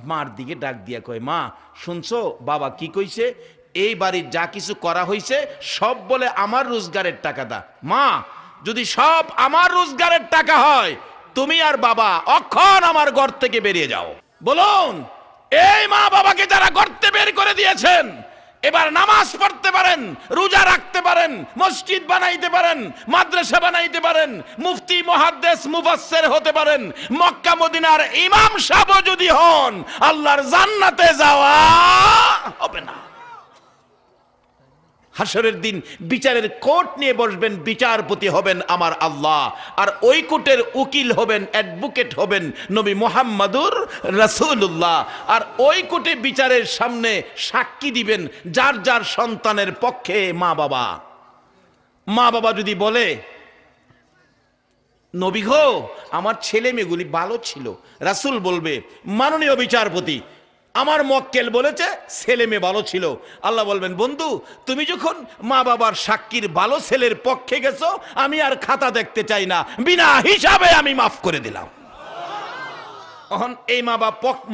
মার দিকে ডাক দিয়া কয়, মা শুনছো বাবা কি কইছে? এই বাড়ির যা কিছু করা হয়েছে সব বলে আমার রোজগারের টাকা দা। মা যদি সব আমার রোজগারের টাকা হয়, তুমি আর বাবা অক্ষণ আমার ঘর থেকে বেরিয়ে যাও। বলুন, এই মা বাবাকে যারা গর্তে বের করে দিয়েছেন, এবার নামাজ পড়তে পারেন, রোজা রাখতে পারেন, মসজিদ বানাইতে পারেন, মাদ্রাসা বানাইতে পারেন, মুফতি মুহাদ্দিস মুফাসসির হতে পারেন, মক্কা মদিনার ইমাম সাহেব যদি হন, আল্লাহর জান্নাতে যাওয়া হবে না। হাসরের দিন বিচারের কোর্ট নিয়ে বসবেন, বিচারপতি হবেন আমার আল্লাহ, আর ওই কোর্টের উকিল হবেন, অ্যাডভোকেট হবেন নবী মুহাম্মদুর রাসূলুল্লাহ। আর ওই কোর্টে বিচারের সামনে সাক্ষী দিবেন যার যার সন্তানের পক্ষে মা বাবা। মা বাবা যদি বলে, নবী গো আমার ছেলে মেয়েগুলি ভালো ছিল, রাসূল বলবে, মাননীয় বিচারপতি আমার মক্কেল বলেছে ছেলে মেয়ে ভালো ছিল। আল্লাহ বলবেন, বন্ধু তুমি যখন মা বাবার সাক্ষীর ভালো ছেলের পক্ষে গেছো, আমি আর খাতা দেখতে চাই না, বিনা হিসাবে আমি মাফ করে দিলাম। এখন এই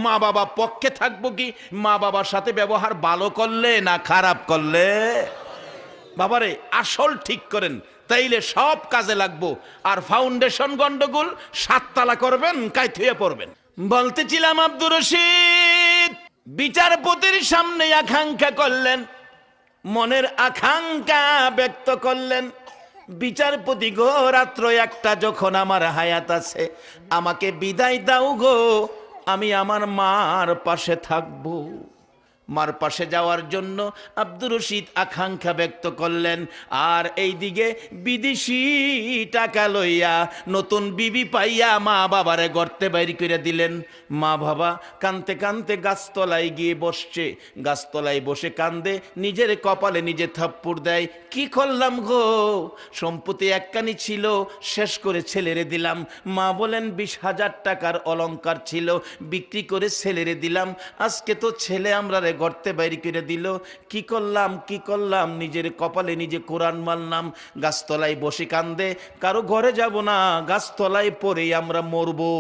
মা বাবা পক্ষে থাকবো কি মা বাবার সাথে ব্যবহার ভালো করলে না খারাপ করলে? বাবারে আসল ঠিক করেন, তাইলে সব কাজে লাগবো। আর ফাউন্ডেশন গন্ডগোল 7 তালা করবেন, কাইথুয়ে পড়বেন। বলতেছিলাম আব্দুর রশিদ বিচারপতির সামনে আকাঙ্ক্ষা করলেন, মনের আকাঙ্ক্ষা ব্যক্ত করলেন, বিচারপতি গো রাত্র 1টা যখন আমার হায়াত আছে, আমাকে বিদায় দাও গো, আমি আমার মার পাশে থাকবো। মার পাশে যাওয়ার জন্য আব্দুর রশিদ আকাঙ্ক্ষা ব্যক্ত করলেন। আর এইদিকে বিদেশি টাকা লইয়া নতুন বিবি পাইয়া মা বাবারে গর্তে বাইর করে দিলেন। মা বাবা কানতে কানতে গাছতলায় গিয়ে বসছে, গাছতলায় বসে কান্দে, নিজের কপালে নিজে থাপ্পড় দেয়, কি করলাম গো, সম্পত্তি একখানি ছিল শেষ করে ছেলেরে দিলাম। মা বলেন 20,000 টাকার অলংকার ছিল, বিক্রি করে ছেলেরে দিলাম, আজকে তো ছেলে আমরা গর্তে বাইরে করে দিল, কি করলাম, নিজের কপালে নিজে কোরআন মারলাম। গাছতলায় বসে কান্দে, কারো ঘরে যাব না, গাছতলায় পড়েই আমরা মরবো।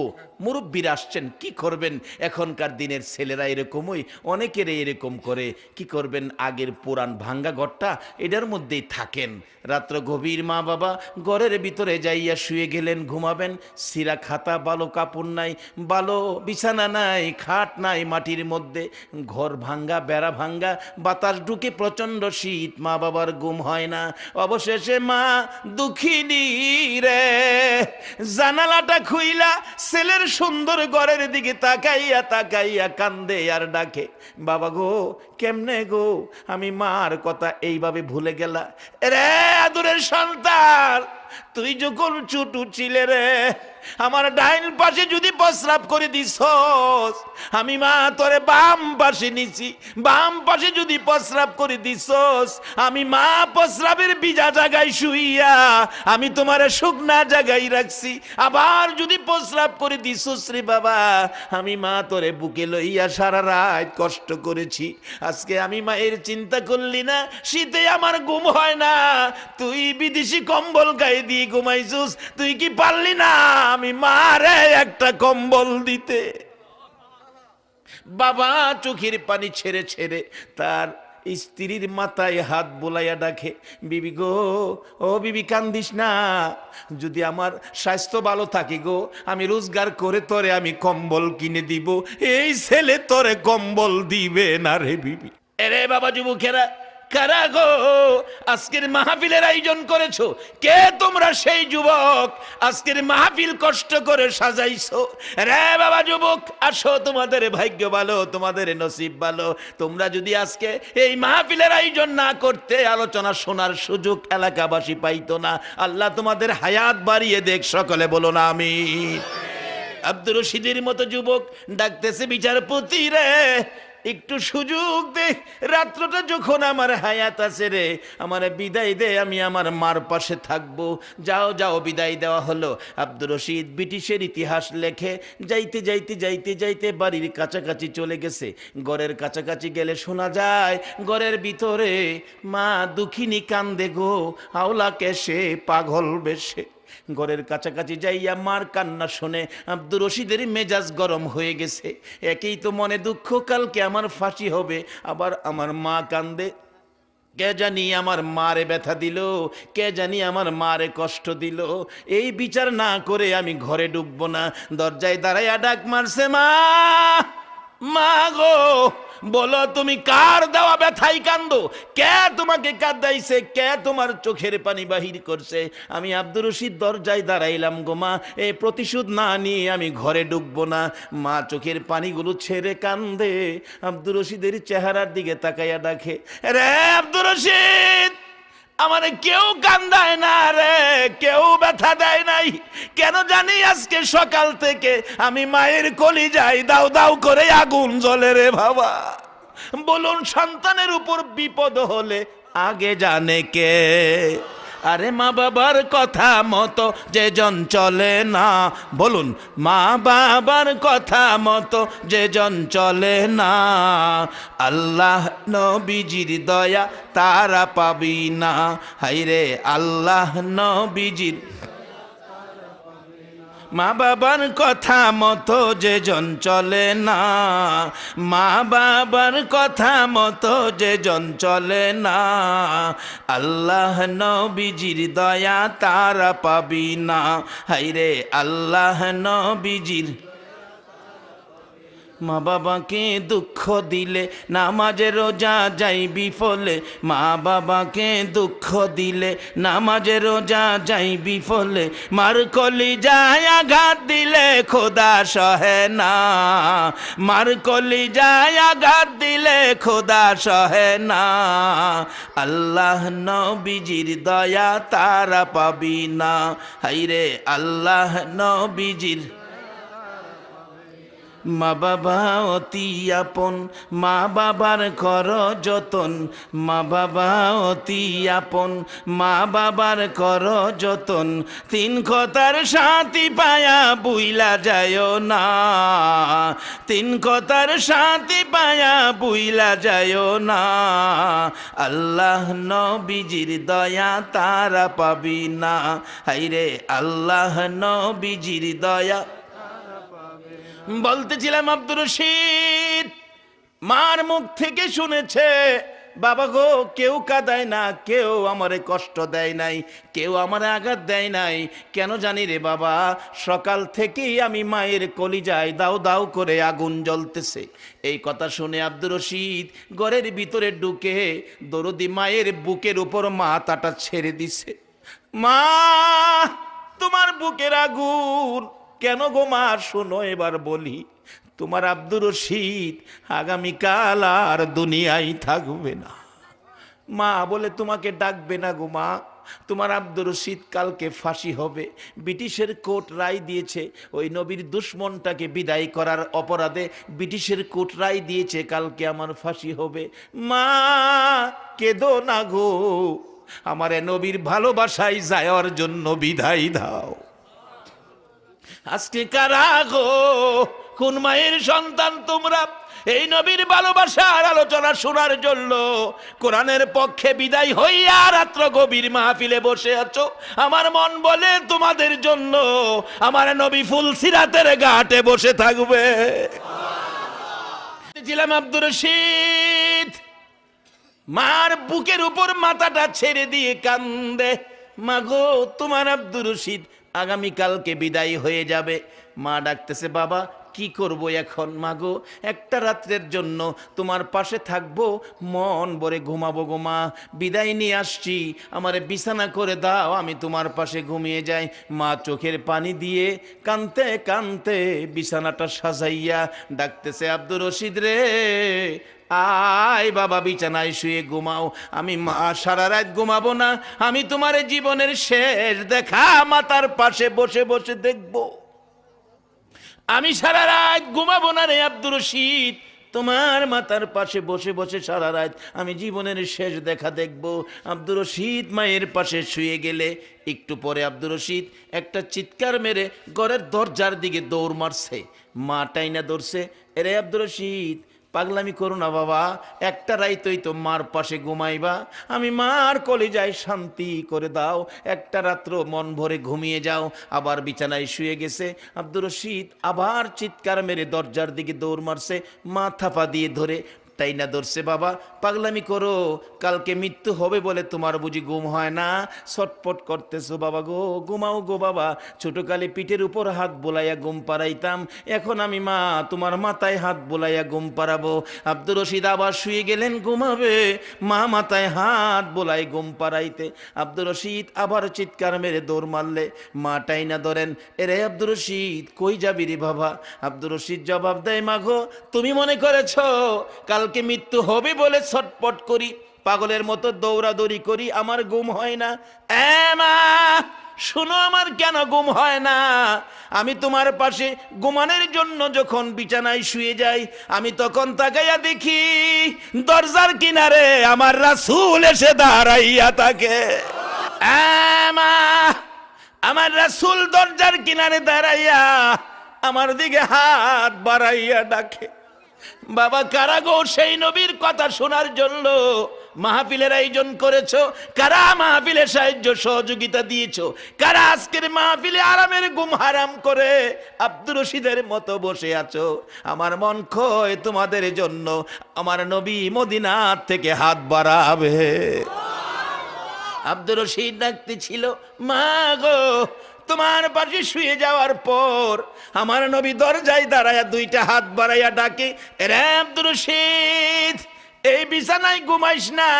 মুরব্বীরা আসছেন, কি করবেন? এখনকার দিনের ছেলেরা এরকমই, অনেকের এরকম করে। কি করবেন? আগের পুরান ভাঙ্গা ঘরটা, এটার মধ্যেই থাকেন। রাত্র গভীর, মা বাবা ঘরের ভিতরে যাইয়া শুয়ে গেলেন, ঘুমাবেন। সিরা খাতা, ভালো কাপড় নাই, ভালো বিছানা নাই, খাট নাই, মাটির মধ্যে, ঘর ভাঙ্গা, বেড়া ভাঙ্গা, বাতাস ঢুকে প্রচন্ড শীত, মা বাবার ঘুম হয় না। অবশেষে মা দুঃখিনী রে জানালাটা খুইলা ছেলের সুন্দর ঘরের দিকে তাকাইয়া তাকাইয়া কান্দে আর ডাকে, বাবা গো কেমনে গো, আমি মার কথা এইভাবে ভুলে গেলা রে আদরের সন্তান, তুই যখন ছোট ছিলে রে, আমার ডাইন পাশে যদি প্রস্রাব করে দিছস, আমি মা তোরে বাম পাশে নিছি, বাম পাশে যদি প্রস্রাব করে দিছস, আমি মা প্রস্রাবের ভিজা জায়গায় শুইয়া আমি তোমারে শুকনা জায়গায় রাখছি। আবার যদি প্রস্রাব করে দিছস রে বাবা, আমি মা তোরে বুকে লইয়া সারা রাত কষ্ট করেছি। আজকে আমি মায়ের চিন্তা করলি না, শীতে আমার ঘুম হয় না, তুই বিদেশি কম্বল গায়ে দিয়ে ঘুমাইছিস, তুই কি পারলি না আমি মারে একটা কম্বল দিতে? বাবা চোখের পানি ছেড়ে ছেড়ে তার স্ত্রীর মাথায় হাত বোলাইয়া ডাকে, বিবি গো, ও বিবি কান্দিস না, যদি আমার স্বাস্থ্য ভালো থাকে গো, আমি রোজগার করে তোরে আমি কম্বল কিনে দিব, এই ছেলে তোরে কম্বল দিবে না রে বিবি। এরে বাবা যুবকেরা, কারা গো আজকের মাহফিলের আয়োজন করেছো? কে তোমরা সেই যুবক আজকের মাহফিল কষ্ট করে সাজাইছো? রে বাবা যুবক, আসো, তোমাদের ভাগ্য ভালো, তোমাদের নসিব ভালো। তোমরা যদি আজকে এই মাহফিলের আয়োজন না করতে, আলোচনা শোনার সুযোগ এলাকাবাসী পাইতো না। আল্লাহ তোমাদের হায়াত বাড়িয়ে দেখ, সকলে বলো না আমিন। আব্দুর রশিদের মতো যুবক ডাকতেছে, বিচারপতি রে একটু সুযোগ দে, রাত্রটা যখন আমার হায়াত আছে রে, আমার বিদায় দে, আমি আমার মার পাশে থাকবো। যাও যাও, বিদায় দেওয়া হলো। আব্দুর রশিদ ব্রিটিশের ইতিহাস লেখে, যাইতে যাইতে যাইতে যাইতে বাড়ির কাছাকাছি চলে গেছে। ঘরের কাছাকাছি গেলে শোনা যায় ঘরের ভিতরে মা দুঃখিনী কান্দে গো, আওলাকে সে পাগল বেশে। ঘরের কাছাকাছি যাইয়া মার কান্না শুনে আব্দুর রশিদের মেজাজ গরম হয়ে গেছে। একেই তো মনে দুঃখ, কালকে আমার ফাঁসি হবে, আবার আমার মা কান্দে, কে জানি আমার মারে ব্যথা দিল, কে জানি আমার মারে কষ্ট দিল। এই বিচার না করে আমি ঘরে ঢুকবো না। দরজায় দাঁড়াইয়া ডাক মারছে, মা, মা গো, বলো তুমি কার দেওয়া ব্যথাই কান্দো? কে তোমাকে কাঁদাইছে? কে তোমার চোখের পানি বাহির করছে? আমি আব্দুর রশিদ দরজায় দাঁড়াইলাম গো মা, এই প্রতিশোধ না নিয়ে আমি ঘরে ঢুকবো না। মা চোখের পানিগুলো ছেড়ে কান্দে। আব্দুর রশিদের চেহারার দিকে তাকাইয়া ডাকে, রে আব্দুর রশিদ, আমারে কেউ কান্দায় না রে, কেউ ব্যথা দেয় নাই। কেন জানি আজকে সকাল থেকে আমি মায়ের কলিজায় দাও দাও করে আগুন জ্বলে রে বাবা। বলুন, সন্তানের উপর বিপদ হলে আগে জানে কে? আরে মা বাবার কথা মতো যে জন চলে না, বলুন, মা বাবার কথা মতো যে জন চলে না, আল্লাহ নবীজির দয়া তারা পাবি না। হাইরে আল্লাহ নবীজির, মা বাবার কথা মতো যে জন চলে না, মা বাবার কথা মতো যে জন চলে না, আল্লাহ নবীজির দয়া তারা পাবি না। হাইরে আল্লাহ নবীজির, মা বাবাকে দুঃখ দিলে নামাজে রোজা যাই বিফলে, মা বাবাকে দুঃখ দিলে নামাজে রোজা যাই বিফলে, মার কলিজায় আঘাত দিলে খোদা সহে না, মার কলিজায় আঘাত দিলে খোদা সহে না, আল্লাহ নবীজির দয়া তারা পাবি না। হাইরে আল্লাহ নবীজির, মা বাবা অতি আপন, মা বাবার কর যতন, মা বাবা অতি আপন, মা বাবার কর যতন, তিন কথার সাথী পায়া বুইলা যায় না, তিন কথার সাথী পায়া বুইলা যায় না, আল্লাহ নবীজির দয়া তারা পাবি না। হাইরে আল্লাহ নবীজির দয়া। বলতেছিলাম, আব্দুর রশিদ মার মুখ থেকে শুনেছে, বাবা গো, কেউ কাঁদায় না, কেউ আমারে কষ্ট দেয় নাই, কেউ আমারে আঘাত দেয় নাই। কেন জানি রে বাবা, সকাল থেকেই আমি মায়ের কলিজায় দাও দাও করে আগুন জ্বলতেছে। এই কথা শুনে আব্দুর রশিদ ঘরের ভিতরে ঢুকে দরদি মায়ের বুকের উপর মাথাটা ছেড়ে দিছে। মা, তোমার বুকের আগুন কেন গো মা? শোনো এবার বলি, তোমার আব্দুর রশিদ আগামীকাল আর দুনিয়ায় থাকবে না। মা বলে তোমাকে ডাকবে না গো মা, তোমার আব্দুর রশিদ কালকে ফাঁসি হবে। ব্রিটিশের কোর্ট রায় দিয়েছে, ওই নবীর দুশ্মনটাকে বিদায় করার অপরাধে ব্রিটিশের কোর্ট রায় দিয়েছে, কালকে আমার ফাঁসি হবে। মা কেঁদো না গো, আমারে নবীর ভালোবাসায় যাওয়ার জন্য বিদায় দাও। আজকে কারা গো, কোন মায়ের সন্তান তোমরা এই নবীর ভালোবাসার আলোচনা শোনার জন্য কোরআনের পক্ষে বিদায় হইয়া রাত্র গভীর মাহফিলে বসে আছো? আমার মন বলে তোমাদের জন্য আমার নবী ফুলসিরাতের ঘাটে বসে থাকবে। ছিলাম আব্দুর রশিদ মার বুকের উপর মাথাটা ছেড়ে দিয়ে কান্দে, মাগো তোমার আব্দুর রশিদ আগামীকালকে বিদায় হয়ে যাবে। মা ডাকতেছে, বাবা কি করব এখন? মাগো একটা রাত্রের জন্য তোমার পাশে থাকবো, মন ভরে ঘুমাবো গো মা, বিদায় নিয়ে আসছি, আমারে বিছানা করে দাও, আমি তোমার পাশে ঘুমিয়ে যাই। মা চোখের পানি দিয়ে কানতে কানতে বিছানাটা সাজাইয়া ডাকতেছে, আব্দুর রশিদ রে, আয় বাবা বিছানায় শুয়ে ঘুমাও। আমি মা সারা রাত ঘুমাবো না, আমি তোমার জীবনের শেষ দেখা মাতার পাশে বসে বসে দেখবো। আমি সারা রাত ঘুমাবো না রে আব্দুর রশিদ, তোমার মাতার পাশে বসে বসে সারা রাত আমি জীবনের শেষ দেখা দেখব। আব্দুর রশিদ মায়ের পাশে শুয়ে গেলে একটু পরে আব্দুর রশিদ একটা চিৎকার মেরে ঘরের দরজার দিকে দৌড় মারছে। মা টাইনা ধরছে, এরে আব্দুর রশিদ পাগলামি করো না বাবা, একটা রাইতই তো মার পাশে ঘুমাইবা, আমি মার কলিজায় শান্তি করে দাও, একটা রাত্র মন ভরে ঘুমিয়ে যাও। আবার বিছানায় শুয়ে গেছে। আব্দুর রশিদ আবার চিৎকার মেরে দরজার দিকে দৌড় মারছে, মা থাপা দিয়ে ধরে তাই না ধরছে। বাবা পাগলামি করো, কালকে মৃত্যু হবে বলে তোমার বুঝি ঘুম হয় না, ছটপট করতেছো বাবা গো, ঘুমাও গো বাবা। ছোটকালে পিঠের উপর হাত বোলাইয়া ঘুম পাড়াইতাম, এখন আমি মা তোমার মাথায় হাত বোলাইয়া ঘুম পাড়াবো। আব্দুর রশিদ আবার শুয়ে গেলেন ঘুমাবে, মা মাথায় হাত বোলাই ঘুম পাড়াইতে। আব্দুর রশিদ আবার চিৎকার মেরে দৌড় মারলে, মা টাইনা ধরেন, এরে আব্দুর রশিদ কই যাবি রে বাবা? আব্দুর রশিদ জবাব দেয়, মাগো তুমি মনে করেছো কালকে মৃত্যু হবে বলে ছটপট করি, পাগলের মতো দৌড়াদৌড়ি করি, আমার ঘুম হয় না? মা শুনো, আমার কেন ঘুম হয় না? আমি তোমার পাশে ঘুমানোর জন্য যখন বিছানায় শুয়ে যাই, আমি তখন তাকাইয়া দেখি দরজার কিনারে আমার রাসূল এসে দাঁড়াইয়া থাকে। মা আমার রাসূল দরজার কিনারে দাঁড়াইয়া আমার দিকে হাত বাড়াইয়া ডাকে। বাবা কারা গো সেই নবীর কথা শোনার জন্য মাহফিলের আয়োজন করেছো? কারা মাহফিলে সাহায্য সহযোগিতা দিয়েছো? কারা আজকের মাহফিলে আরামের ঘুম হারাম করে আব্দুর রশিদের মতো বসে আছো? আমার মন ক্ষয় তোমাদের জন্য, আমার নবী মদিনা থেকে হাত বাড়াবে। আব্দুর রশিদ ডাকতে ছিল, মা গো তোমার পাশে শুয়ে যাওয়ার পর আমার নবী দরজায় দাঁড়ায়া দুইটা হাত বাড়াইয়া ডাকে, রে আব্দুর রশিদ এই বিছানায় ঘুমাইস না,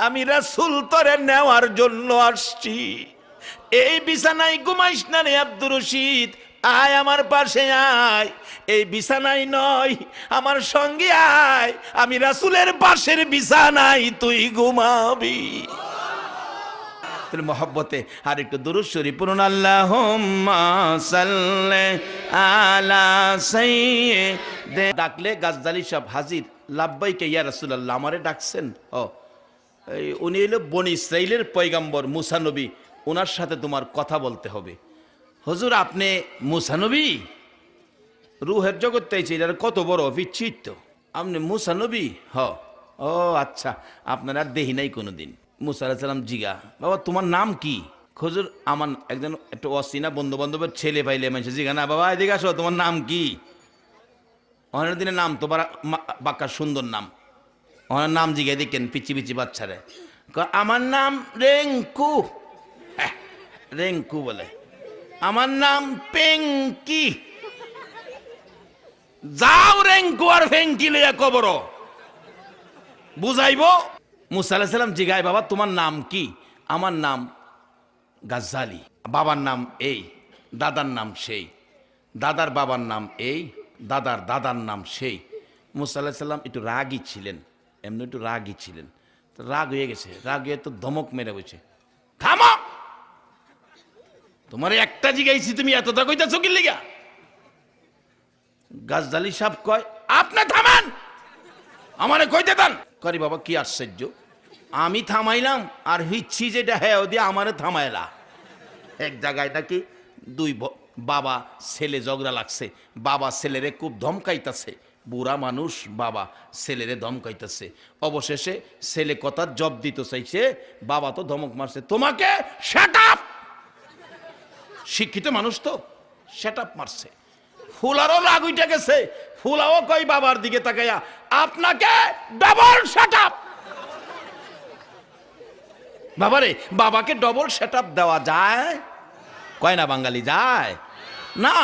আমি রাসূল তোরে নেওয়ার জন্য আসছি। এই বিছানায় ঘুমাইস না রে আব্দুর রশিদ, আয় আমার পাশে আয়। এই বিছানায় নয়, আমার সঙ্গে আয়, আমি রাসূলের পাশের বিছানায় তুই ঘুমাবি। মহব্বতে আর একটু দুরূদ শরীফ পড়ুন, আল্লাহুম্মা সাল্লি আলা সাইয়্যিদে। ডাকলে গাজদালি সাহেব হাজির, লাব্বাইকা ইয়া রাসূলুল্লাহ, আমারে ডাকছেন? উনি হলো বনি ইসরাইলের পয়গম্বর মুসা নবী, ওনার সাথে তোমার কথা বলতে হবে। হুজুর আপনি মুসা নবী? রুহের জগৎ তাইছে, এটা কত বড় বিচিত্র, আপনি মুসা নবী? ও আচ্ছা, আপনারা দেহি নাই কোনোদিন। মুসা আলাইহিস সালাম জিগা, বাবা তোমার নাম কি? হুজুর আমার একজন একটু অচেনা বন্ধু বান্ধবের ছেলে পাইলে মানুষ জিগা, না বাবা এদিকে আসো, তোমার নাম কি? অনেক দিনের নাম তো বাক্কা সুন্দর নাম, ওনার নাম জিগাই দেখেন পিচি পিচি বাচ্চারে, আমার নাম রেঙ্কু। রেঙ্কু বলে, আমার নাম পেঙ্কি। যাও রেঙ্কু আর ফেঙ্কি লইয়া কবর বুঝাইব। মুসা আলাইহিস সালাম জিগায়, বাবা তোমার নাম কি? আমার নাম গাজ্জালি, বাবার নাম এই, দাদার নাম সেই, দাদার বাবার নাম এই, দাদার দাদার নাম সেই। মুসা আলাইহিস সালাম একটু রাগী ছিলেন, এমনি একটু রাগী ছিলেন, তো রাগ হয়ে গেছে, রাগ হয়ে তো ধমক মেরে বসে, থামো, তোমার একটা জিগাইছি তুমি এতটা কইতাছো কি লিগা? গাজ্জালি সাহেব কয়, আপনি থামান, আমারে কইতে দেন। করি বাবা কি আশ্চর্য, আমি থামাইলাম আর হিচ্ছি যেটা হ্যাঁ দিয়ে আমারে থামাইলা। এক জায়গায় নাকি দুই বাবা ছেলে ঝগড়া লাগছে, বাবা ছেলেরে খুব ধমকাইতেছে, বুড়া মানুষ বাবা ছেলেরে ধমকাইতেছে। অবশেষে ছেলে কথা জব দিতে চাইছে, বাবা তো ধমক মারছে, তোমাকে শাট আপ। শিক্ষিত মানুষ তো শাট আপ মারছে। ফুলারও রাগ উঠে গেছে, ফুলাও কই বাবার দিকে তাকাইয়া, আপনাকে ডবল শাট আপ। বাবারে বাবাকে ডবল সেট আপ দেওয়া যায়? কয় না বাঙালি, যায় না।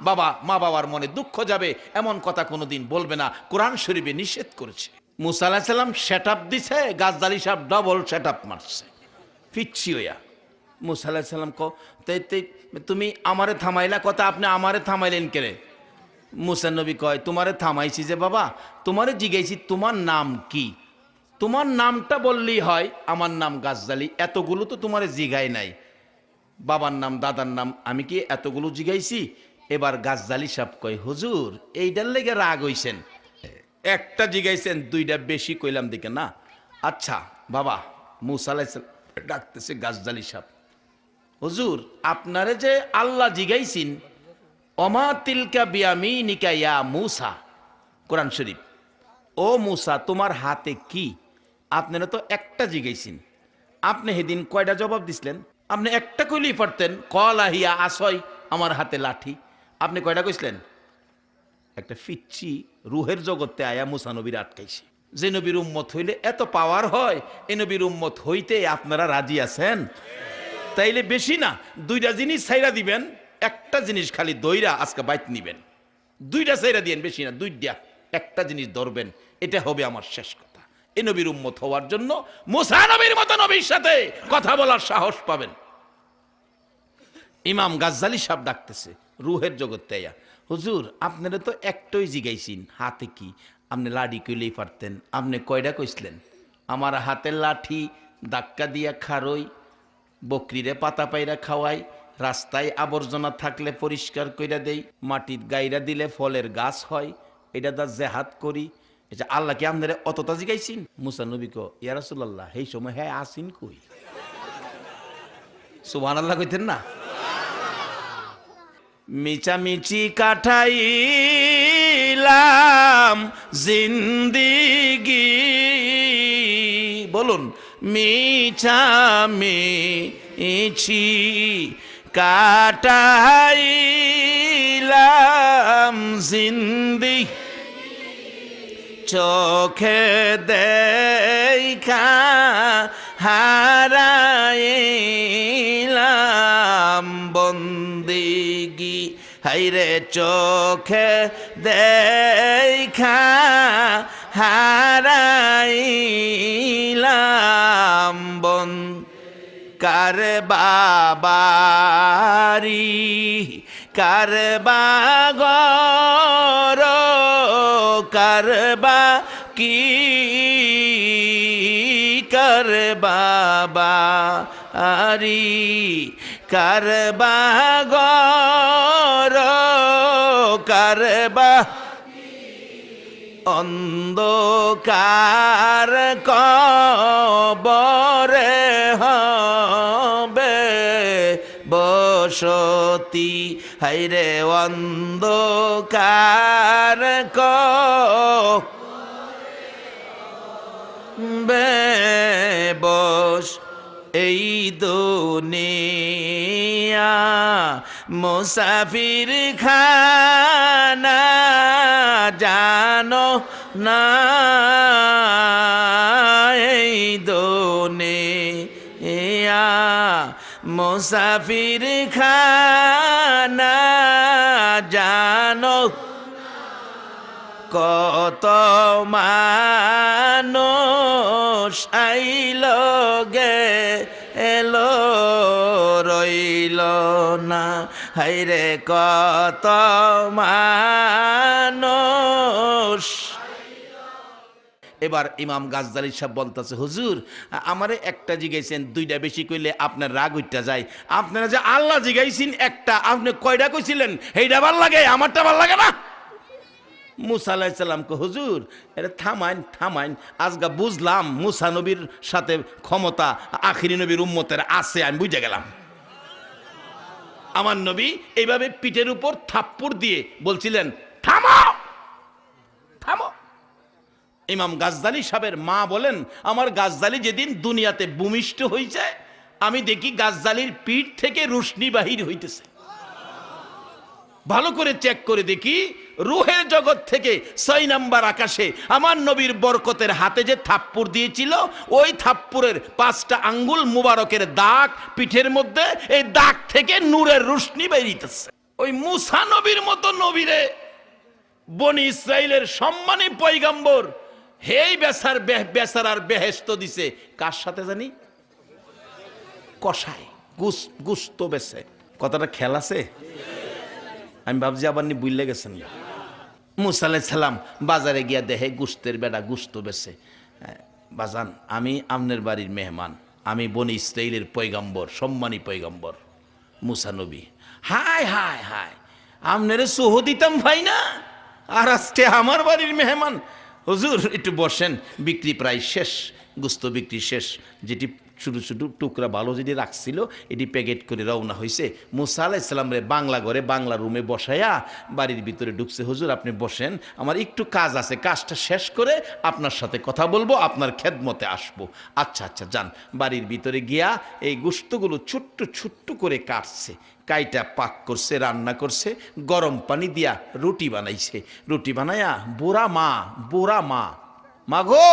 বাবা মা বাবার মনে দুঃখ যাবে এমন কথা কোনোদিন বলবে না, কোরআন শরীফে নিষেধ করেছে। মুসা আলাইহিস সালাম সেট আপ দিছে, গাজদালি সাহেব ডবল সেট আপ মারছে পিচ্ছি হইয়া। মুসা আলাইহিস সালাম তুমি আমারে থামাইলা কথা, আপনি আমারে থামাইলেন কেরে? মুসা নবী কয়, তোমারে থামাইছি যে বাবা, তোমারে জিগাইছি তোমার নাম কি? তোমার নামটা বললেই হয়, আমার নাম গাজদালি, এতগুলো তো তোমারে জিগাই নাই, বাবার নাম দাদার নাম আমি কি এতগুলো জিগাইছি? এবার গাজদালি সাহেব কয়, হুজুর এইটার লেগে রাগ হইছেন, একটা জিগাইছেন দুইটা বেশি কইলাম দিকে না। আচ্ছা বাবা, মুসা আলাইহিস সালাম ডাকতেছে গাজদালি সাহেব, হুজুর আপনারে যে আল্লাহ জিগাইছেন, অমা তিলকা বিয়ামিনিকা ইয়া মুসা, কোরআন শরীফ, ও মুসা তোমার হাতে কি? আপনারা তো একটা জিগাইছেন, আপনি সেদিন কয়টা জবাব দিছিলেন? আপনি একটা কইলেই পারতেন, কলা হিয়া আসয়, আমার হাতে লাঠি। আপনি কয়টা কইছিলেন? একটা ফিচ্ছি রুহের জগতে আয়া মুসা নবীর আটকাইছে। যে নবীর উম্মত হইলে এত পাওয়ার হয়, এ নবীর উম্মত হইতে আপনারা রাজি আছেন? তাইলে বেশি না, দুইটা জিনিস ছাইরা দিবেন, একটা জিনিস খালি দইরা আজকে বাইত নিবেন। দুইটা ছাইরা দিয়েন, বেশি না, দুইটা, একটা জিনিস ধরবেন। এটা হবে আমার শেষ কথা। এ নবীর উম্মত হওয়ার জন্য মুসা নবীর মতো নবীর সাথে কথা বলার সাহস পাবেন। ইমাম গাজ্জালি সাহেব ডাকতেছে রুহের জগতে আয়া, হুজুর আপনারা তো একটাই জিগাইছেন হাতে কি? আপনি লাঠি কইলেই পারতেন, আপনি কয়টা কইছিলেন? আমার হাতের লাঠি ধাক্কা দিয়া খারই, বকরিরে পাতা পাইরা খাওয়াই, রাস্তায় আবর্জনা থাকলে পরিষ্কার কইরা দেই, মাটির গাইরা দিলে ফলের গাছ হয়, এটা দা জেহাদ করি। এটা আল্লাহ কি আপনারা অতটা জিগাইছেন? মুসা নবী কো, ইয়া রাসূলুল্লাহ এই সময় হ্যাঁ আসিন কই? সুবহানাল্লাহ কইতেন না? মিচামিচি কাটাইলাম জিন্দিগি, বলুন, মিচামিচি কাটাইলাম জিন্দিগি, চোখে দেখা হারাইলাম বন্দিগি, হাইরে চোখে দেখা হারাইলাম কার বাবারি কার বাগর কার বা কি কার বাবা আরি কার বাগর কার বা অন্ধকার কবরে হবে বসতি, হাইরে অন্ধকার কবরে বস, এই দুনিয়া মুসাফির খানা জানো না, এই দুনিয়া মুসাফির খানা জানো, কত মানুষ আইল গে এলো রইল না, হাইরে কত মানুষ। এবার ইমাম গাজ্জালি সাহেব বলতেছে, হুজুর আমারে একটা জিগাইছেন, দুইটা বেশি কইলে আপনার রাগ উঠতে যায়। আপনারা যে আল্লাহ জিগাইছেন একটা, আপনি কয়টা কইছিলেন? এইটা ভাল লাগে, আমারটা ভাল লাগে না। মুসা আলাইহিস সালামকে, হুজুর এটা থামাইন থামাইন, আজকে বুঝলাম মুসা নবীর সাথে ক্ষমতা আখিরি নবীর উম্মতের আছে, আমি বুঝে গেলাম। আমার নবী এইভাবে পিঠের উপর থাপ্পড় দিয়ে বলছিলেন, থামো থামো। ইমাম গাজ্জালি সাহেবের মা বলেন, আমার গাজ্জালি যেদিন দুনিয়াতে ভূমিষ্ঠ হয়েছে, আমি দেখি গাজ্জালির পিঠ থেকে রুশনি বাহির হইতেছে। ভালো করে চেক করে দেখি, রুহের জগৎ থেকে 6 নাম্বার আকাশে আমার নবীর বরকতের হাতে যে থাপ্পড় দিয়েছিল, ওই থাপ্পড়ের 5টা আঙ্গুল মুবারকের দাগ পিঠের মধ্যে, এই দাগ থেকে নূরের রুশনি বেরিয়েছে। ওই মুসা নবীর মতো নবীরে বনি ইসরাইলের সম্মানী পয়গম্বর হেই বেচারার বেহেশত দিছে কার সাথে জানি? কষায় গুস্ত বেছে। কথাটা খেল আছে? আমি ভাবছি আবার নি বুঝলে গেছেন। মুসা আলাইহিস সালাম বাজারে গিয়া দেখে গুস্তের বেড়া গুস্ত বেছে। বাজান, আমি আমনের বাড়ির মেহমান, আমি বনি ইসরাইলের পয়গম্বর, সম্মানী পয়গম্বর মুসা নবী। হায় হায় হায়, আমনেরে সোহ দিতাম ভাই না, আর আজকে আমার বাড়ির মেহমান। হুজুর একটু বসেন, বিক্রি প্রায় শেষ, গুস্ত বিক্রি শেষ, যেটি ছোটো ছোটো টুকরা ভালো যেটি রাখছিল এটি প্যাকেট করে রওনা হয়েছে। মুসা আলাইহিস সালাম রে বাংলা ঘরে বাংলা রুমে বসাইয়া বাড়ির ভিতরে ঢুকছে। হুজুর আপনি বসেন, আমার একটু কাজ আছে, কাজটা শেষ করে আপনার সাথে কথা বলবো, আপনার খেদমতে আসবো। আচ্ছা আচ্ছা যান। বাড়ির ভিতরে গিয়া এই গোশতগুলো ছোট্ট ছোট্ট করে কাটছে, কাইটা পাক করছে, রান্না করছে, গরম পানি দিয়া রুটি বানাইছে। রুটি বানায়া বুড়া মা মা গো,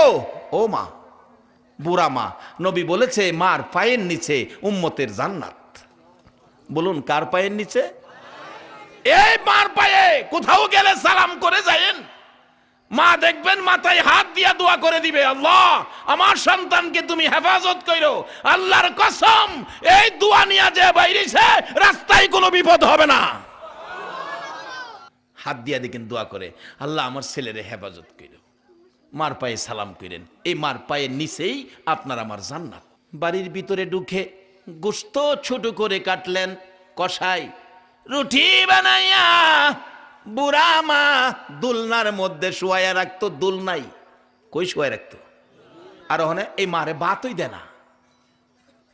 ও মা, বুড়া মা। নবী বলেছে মার পায়ের নিচে উম্মতের জান্নাত। বলুন কার পায়ের নিচে? এই মার পায়ে কোথাও গেলে সালাম করে যায়েন। মা দেখবেন মাথায় হাত দিয়া দোয়া করে দিবে, আল্লাহ আমার সন্তানকে তুমি হেফাজত কইরো। আল্লাহর কসম, এই দোয়া নিয়া যে বাইরেছে রাস্তায় কোনো বিপদ হবে না। হাত দিয়া দেখেন দোয়া করে, আল্লাহ আমার ছেলেরে হেফাজত কইরো। মার পায়ে সালাম কইরেন, এই মার পায়ের নিচেই আপনার আমার জান্নাত। বাড়ির ভিতরে ঢুকে গোশত ছোট করে কাটলেন, কষাই রুটি বানাইয়া বুড়া মা দুলনার মধ্যে শুয়াইয়া রাখতো। দুল নাই, কই শুয়াই রাখতো? আর ওখানে এই মারে বাতই দেয় না,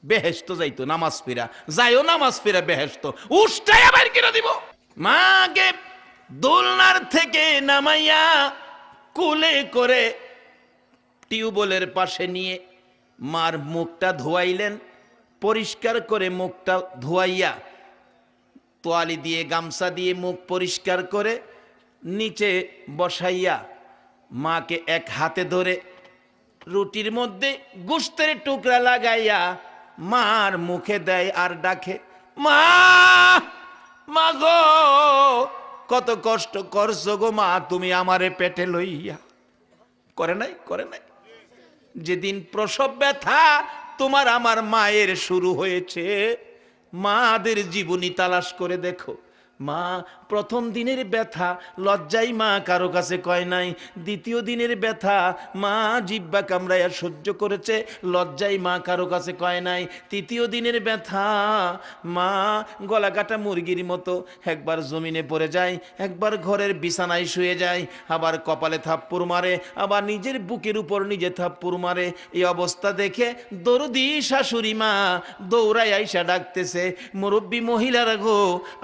বেহেশত যাইতো নামাজ ফিরা, যাইও নামাজ ফিরা বেহেশত উষ্টাই আবার কিনে দিব। মাকে দোলনার থেকে নামাইয়া কুলে করে টিউবওয়েলের পাশে নিয়ে মার মুখটা ধোয়াইলেন, পরিষ্কার করে মুখটা ধোয়াইয়া তোয়ালি দিয়ে গামছা দিয়ে মুখ পরিষ্কার করে নিচে বসাইয়া মাকে এক হাতে ধরে রুটির মধ্যে গোশতের টুকরা লাগাইয়া মার মুখে দেয় আর ডাকে, মা, মা গো কত কষ্ট করছো গো মা, তুমি আমারে পেটে লইয়া। করে নাই? করে নাই? যেদিন প্রসব ব্যথা তোমার আমার মায়ের শুরু হয়েছে, মাদের জীবনী তালাশ করে দেখো। মা প্রথম দিনের ব্যথা লজ্জাই মা কারো কাছে কয় নাই। দ্বিতীয় দিনের ব্যথা মা জিব্বা কামড়াইয়া সহ্য করেছে, লজ্জাই মা কারো কাছে কয় নাই। তৃতীয় দিনের ব্যথা মা গলা কাটা মুরগির মতো একবার জমিনে পড়ে যায়, একবার ঘরের বিছানায় শুয়ে যায়, আবার কপালে থাপ্পড় মারে, আবার নিজের বুকের উপর নিজে থাপ্পড় মারে। এই অবস্থা দেখে দরদি শাশুড়ি মা দৌড়াই আইসা ডাকতেছে, মুরব্বী মহিলারা গো,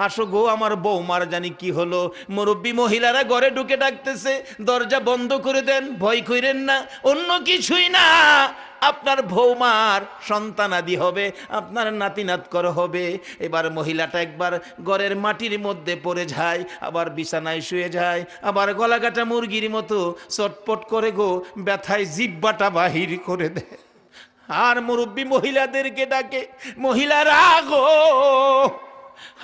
আসো গো, আমার বৌমার জানি কি হলো। মুরব্বী মহিলারা ঘরে ঢুকে ডাকতেছে, দরজা বন্ধ করে দেন, ভয় কইরেন না, অন্য কিছুই না, আপনার বৌমার সন্তানাদি হবে, আপনার নাতি নাতকর হবে। এবার মহিলাটা একবার ঘরের মাটির মধ্যে পড়ে যায়, আবার বিছানায় শুয়ে যায়, আবার গলাকাটা মুরগির মতো চটপট করে গো ব্যথায় জিব্বাটা বাহির করে দেয়। আর মুরব্বী মহিলাদেরকে ডাকে, মহিলারা গো,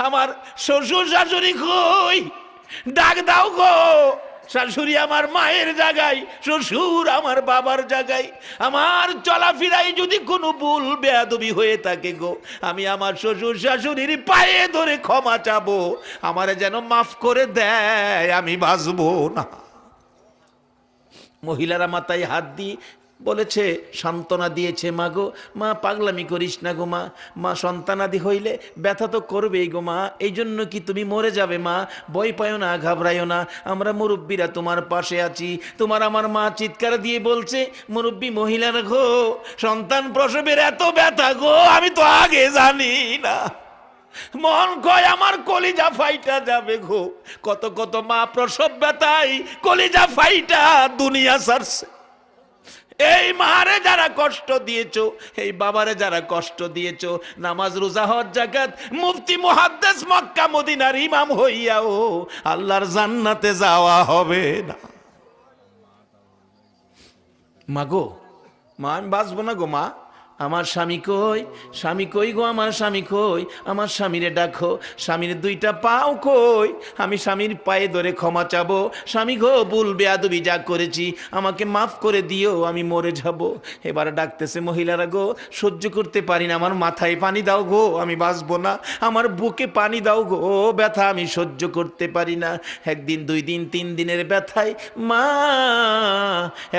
আমার শ্বশুর শাশুড়ি কই, ডাক দাও গো। শাশুড়ি আমার মায়ের জায়গায়, শ্বশুর আমার বাবার জায়গায়। আমার চলাফেরায় যদি কোনো ভুল বেয়াদবি হয়ে থাকে গো, আমি আমার শ্বশুর শাশুড়ির পায়ে ধরে ক্ষমা চাবো, আমারে যেন মাফ করে দেয়, আমি বাঁচবো না। মহিলারা মাথায় হাত দিয়ে বলেছে, সান্ত্বনা দিয়েছে, মা গো, মা পাগলামি করিস না গো মা, মা সন্তানাদি হইলে ব্যথা তো করবেই গো মা, এই জন্য কি তুমি মরে যাবে মা, ভয় পাইও না, ঘাবড়াইও না, আমরা মুরব্বীরা তোমার পাশে আছি। তোমার আমার মা চিৎকার দিয়ে বলছে, মুরব্বী মহিলারা গো, সন্তান প্রসবের এত ব্যথা গো, আমি তো আগে জানি না, মন কয় আমার কলিজা ফাইটা যাবে গো। কত কত মা প্রসব ব্যথায় কলিজা ফাইটা দুনিয়া ছাড়ছে। এই মারে যারা কষ্ট দিয়েছো, এই বাবারে যারা কষ্ট দিয়েছো, নামাজ রোজা হজ যাকাত মুফতি মুহাদ্দিস মক্কা মদিনার ইমাম হইয়াও আল্লাহর জান্নাতে যাওয়া হবে না। মা গো, মা আমি বাঁচবো না গো মা, আমার স্বামী কই, স্বামী কই গো, আমার স্বামী কই, আমার স্বামীরে ডাকো, স্বামীর দুইটা পাও কই, আমি স্বামীর পায়ে ধরে ক্ষমা চাবো, স্বামী গো ভুল বেয়াদবি যা করেছি আমাকে মাফ করে দিও, আমি মরে যাব। এবার ডাকতেছে মহিলারা গো, সহ্য করতে পারি না, আমার মাথায় পানি দাও গো, আমি বাঁচবো না, আমার বুকে পানি দাও গো, ব্যথা আমি সহ্য করতে পারি না। একদিন, দুই দিন, 3 দিনের ব্যথায় মা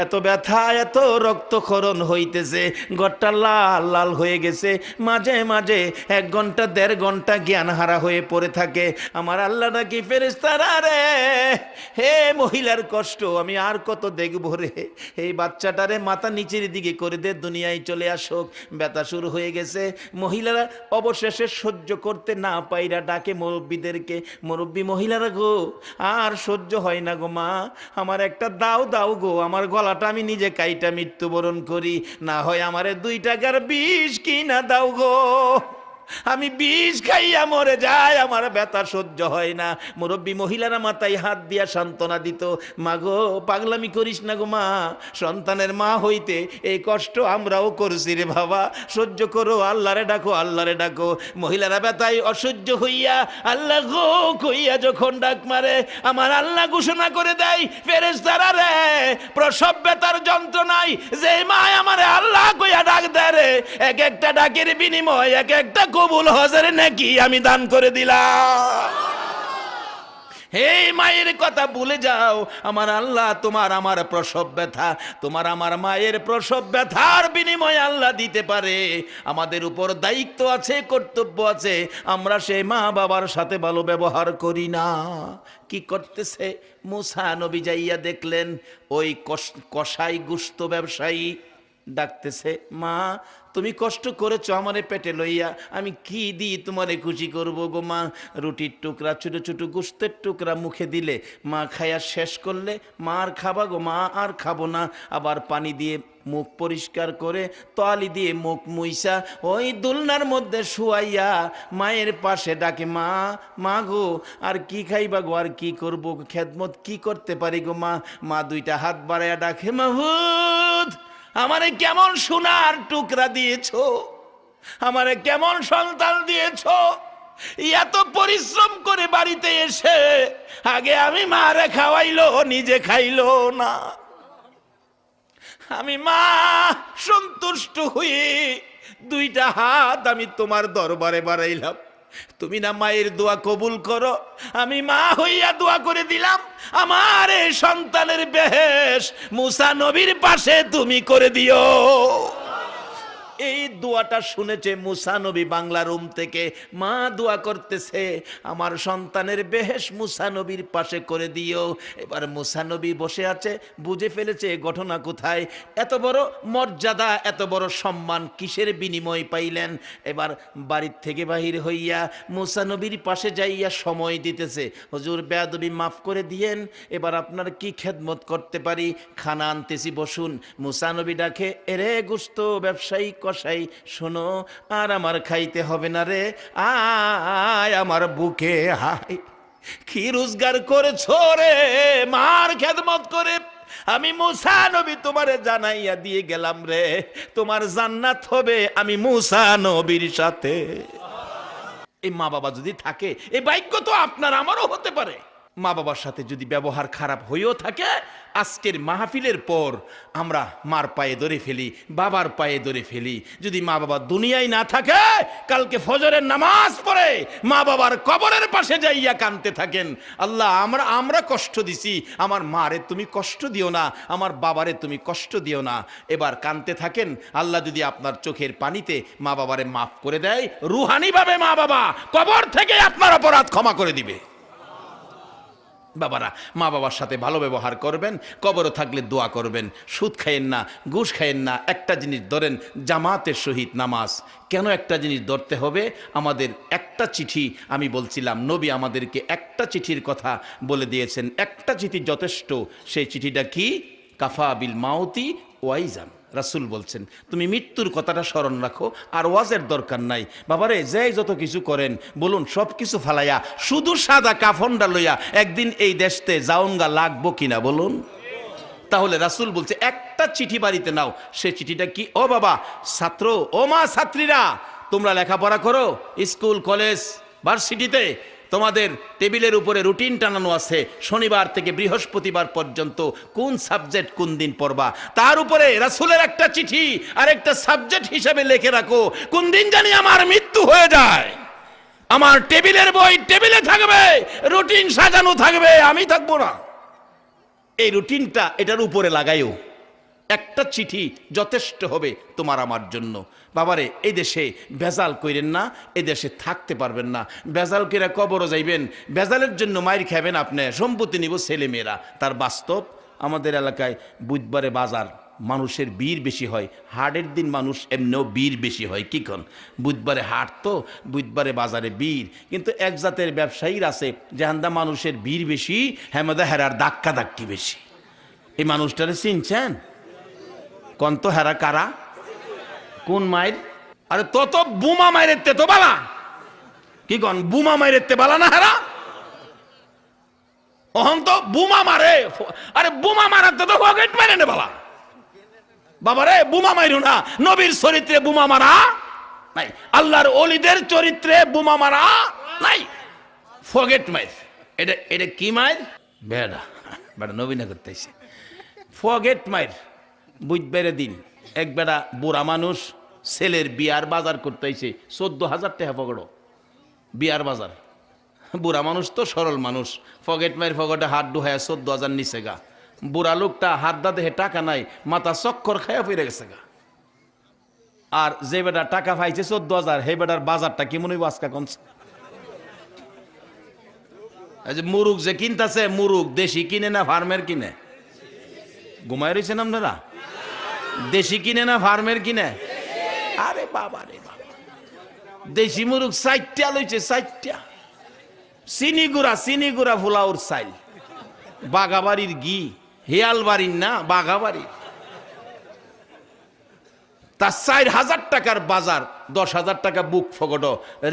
এত ব্যথা, এত রক্তক্ষরণ হইতেছে, ঘরটা লাল লাল হয়ে গেছে, মাঝে মাঝে 1 ঘন্টা 1.5 ঘন্টা জ্ঞান হারা হয়ে পড়ে থাকে। আমার আল্লাহ নাকি ফেরেশতারা রে, হে মহিলার কষ্ট আমি আর কত দেখবো রে, এই বাচ্চাটারে মাথা নিচের দিকে করে দে, দুনিয়ায় চলে আসুক। ব্যথা শুরু হয়ে গেছে। মহিলারা অবশেষে সহ্য করতে না পাইরা ডাকে মুরব্বীদেরকে, মুরব্বী মহিলারা গো আর সহ্য হয় না গো মা, আমার একটা দাও দাও গো, আমার গলাটা আমি নিজে কাইটা মৃত্যুবরণ করি, না হয় আমারে 2 টাকার বিষ কিনা দাও গো, আমি বিষ খাইয়া মরে যাই, আমার ব্যথা সহ্য হয় না। মুরব্বী মহিলারা মাথায় হাত দিয়া সান্ত্বনা দিত, মা গো পাগলামি করিস না গো মা, সন্তানের মা হইতে এই কষ্ট আমরাও করছি রে বাবা, সহ্য করো, আল্লাহরে ডাকো, আল্লাহরে ডাকো। মহিলারা ব্যথায় অসহ্য হইয়া আল্লাহ গো কইয়া যখন ডাক মারে, আমার আল্লাহ ঘোষণা করে দেয়, ফেরেশতারা রে, প্রসব ব্যথার যন্ত্রণায় যে মা আমারে আল্লাহ কইয়া ডাক দেয় রে, এক একটা ডাকের বিনিময় এক একটা কবুল হজের নাকি আমি দান করে দিলাম। হে মায়ের কথা ভুলে যাও, আমার আল্লাহ তোমার আমার প্রসব ব্যথা, তোমার আমার মায়ের প্রসব ব্যথার বিনিময়ে আল্লাহ দিতে পারে। আমাদের উপর দায়িত্ব আছে, কর্তব্য আছে, আমরা সেই মা বাবার সাথে ভালো ব্যবহার করি না। কি করতেছে মুসা নবী যাইয়া দেখলেন ওই কসাই গুস্ত ব্যবসায়ী ডাকতেছে, মা তুমি কষ্ট করেছো আমারে পেটে লইয়া, আমি কি দিই তোমারে খুশি করবো গো মা। রুটির টুকরা ছোট ছোট গোস্তের টুকরা মুখে দিলে মা খায়া শেষ করলে, মা আর খাবা গো মা, আর খাবো না। আবার পানি দিয়ে মুখ পরিষ্কার করে তোয়ালি দিয়ে মুখ মুইসা ওই দুলনার মধ্যে শুয়াইয়া মায়ের পাশে ডাকে, মা মা গো আর কি খাইবা গো, আর কি করবো, খেদমত কি করতে পারি গো মা। মা 2টা হাত বাড়াইয়া ডাকে, মাহুদ আমারে কেমন সোনার টুকরা দিয়েছো, আমারে কেমন সন্তান দিয়েছো, এত পরিশ্রম করে বাড়িতে এসে আগে আমি মারে খাওয়াইলো নিজে খাইলো না। আমি মা সন্তুষ্ট হয়ে 2টা হাত আমি তোমার দরবারে বাড়াইলাম, তুমি না মায়ের দোয়া কবুল করো, আমি মা হইয়া দোয়া করে দিলাম, আমার এই সন্তানের বেহেশ মুসা নবীর পাশে তুমি করে দিও। এই দোয়াটা শুনেছে মুসা নবী বাংলা রুম থেকে, মা দোয়া করতেছে আমার সন্তানের বেহেশ মুসা নবীর পাশে করে দিও। এবার মুসা নবী বসে আছে, বুঝে ফেলেছে ঘটনা কোথায়, এত বড় মর্যাদা এত বড় সম্মান কিসের বিনিময় পাইলেন। এবার বাড়ির থেকে বাহির হইয়া মুসা নবীর পাশে যাইয়া সময় দিতেছে, হুজুর বেয়াদবি মাফ করে দিয়েন, এবার আপনার কি খেদমত করতে পারি, খানা আনতেছি বসুন। মুসা নবী ডাকে, এরে গোস্ত ব্যবসায়ী কসাই শোনো, আর আমার খাইতে হবে না রে, আয় আমার বুকে হাই, কি রোজগার করেছো রে, মার খেদমত করে আমি মুসা নবী তোমারে জানাইয়া দিয়ে গেলাম রে, তোমার জান্নাত হবে আমি মুসা নবীর সাথে। এই মা বাবা যদি থাকে, এই ভাগ্য তো আপনার আমারও হতে পারে। মা বাবার সাথে যদি ব্যবহার খারাপ হয়েও থাকে, আজকের মাহফিলের পর আমরা মার পায়ে ধরে ফেলি, বাবার পায়ে ধরে ফেলি। যদি মা বাবা দুনিয়ায় না থাকে, কালকে ফজরের নামাজ পড়ে মা বাবার কবরের পাশে যাইয়া কাঁদতে থাকেন, আল্লাহ আমরা কষ্ট দিছি, আমার মারে তুমি কষ্ট দিও না, আমার বাবারে তুমি কষ্ট দিও না। এবার কাঁদতে থাকেন, আল্লাহ যদি আপনার চোখের পানিতে মা বাবারে মাফ করে দেয়, রুহানিভাবে মা বাবা কবর থেকে আপনার অপরাধ ক্ষমা করে দিবে। বাবারা মা বাবার সাথে ভালো ব্যবহার করবেন, কবরও থাকলে দোয়া করবেন, সুদ খাইয়েন না, ঘুষ খাইয়েন না। একটা জিনিস ধরেন, জামাতের সহিত নামাজ। কেন একটা জিনিস ধরতে হবে? আমাদের একটা চিঠি, আমি বলছিলাম নবী আমাদেরকে একটা চিঠির কথা বলে দিয়েছেন, একটা চিঠি যথেষ্ট। সেই চিঠিটা কি? কাফা বিল মাউতি ওয়াইজান। রাসূল বলছেন তুমি মৃত্যুর কথাটা স্মরণ রাখো, আর ওয়াজের দরকার নাই। বাবারে যেই যত কিছু করেন বলুন, সব কিছু ফালাইয়া শুধু সাদা কাফনটা লইয়া একদিন এই দেশতে যাওনগা লাগবো কিনা বলুন? তাহলে রাসূল বলছে একটা চিঠি বাড়িতে নাও। সে চিঠিটা কি? ও বাবা ছাত্র, ও মা ছাত্রীরা, তোমরা লেখাপড়া করো, স্কুল কলেজ ভার্সিটিতে তোমাদের টেবিলের উপরে রুটিন টানানো আছে, শনিবার থেকে বৃহস্পতিবার পর্যন্ত কোন সাবজেক্ট কোন দিন পড়বা। তার উপরে রাসূলের একটা চিঠি আর একটা সাবজেক্ট হিসেবে লিখে রাখো, কোন দিন জানি আমার মৃত্যু হয়ে যায়, আমার টেবিলের বই টেবিলে থাকবে, রুটিন সাজানো থাকবে, আমি থাকবো না। এই রুটিনটা এটার উপরে লাগাইও, একটা চিঠি যথেষ্ট হবে তোমার আমার জন্য। বাবারে, এই দেশে ভেজাল কইরেন না, এই দেশে থাকতে পারবেন না। ভেজাল কইরা কবরও যাইবেন, ভেজালের জন্য মাইর খাবেন আপনি, সম্পত্তি নিব ছেলেমেয়েরা। তার বাস্তব আমাদের এলাকায় বুধবারে বাজার, মানুষের ভিড় বেশি হয়। হাটের দিন মানুষ এমনিও ভিড় বেশি হয়, কি কন? বুধবারে হাট তো, বুধবারে বাজারে ভিড়। কিন্তু এক জাতের ব্যবসায়ীর আছে যেহান্দা মানুষের ভিড় বেশি, হেমাদা হেরার ধাক্কা ধাক্কি বেশি। এই মানুষটারে চিনছেন? কন তো হেরা কারা? কোন মায়ের? আরে তত বুমা মায়ের তো বালা, কি কন? বুমা মায়ের বালা না হেরা? অহন তো বুমা মারে। আরে বুমা মারাতে তো পকেট মেরে নে বালা। বাবারে, বুমা মাইরু না। নবীর চরিত্রে বুমা মারা নাই, আল্লাহর ওলিদের চরিত্রে বুমা মারা নাই। ফগেট মাইর। এটা এটা কি মাইর? বেড়া বেড়া নবীনা করতেছে ফগেট মাইর। বুধবারের দিন এক বেড়া বুড়া মানুষ ছেলের বিয়ার বাজার করতেছে, 14,000 টাকা পকড়ো বিয়ার বাজার। বুড়া মানুষ তো সরল মানুষ, ফগেট মাইর ফগটে হাত ডুহায় 14,000 নিচে গা। বুড়া লোকটা হাত দা দেহে টাকা নাই, মাথা চক্কর খাইয়া ফিরে গেছে গা। আর যে বেটা টাকা পাইছে 14,000, হে বেটার বাজারটা কি মনে হইব আজকা কমছে? এই যে মুরুগ যে কিনতেছে, মুরুগ দেশি কিনে না ফার্মের কিনে? ঘুমাই রয়েছেন আপনারা? দেশি কিনে না ফার্মের কিনে? আরে বাবা রে বাবা, দেশি মুরুগ 4টা লইছে, 4টা। চিনি গুড়া ফুলাউর চাইল, বাগাবাড়ির ঘি, হেয়াল বাড়ির না বাগাবাড়ির। তার 4,000 টাকার বাজার, 10,000 টাকা বুক ফগট।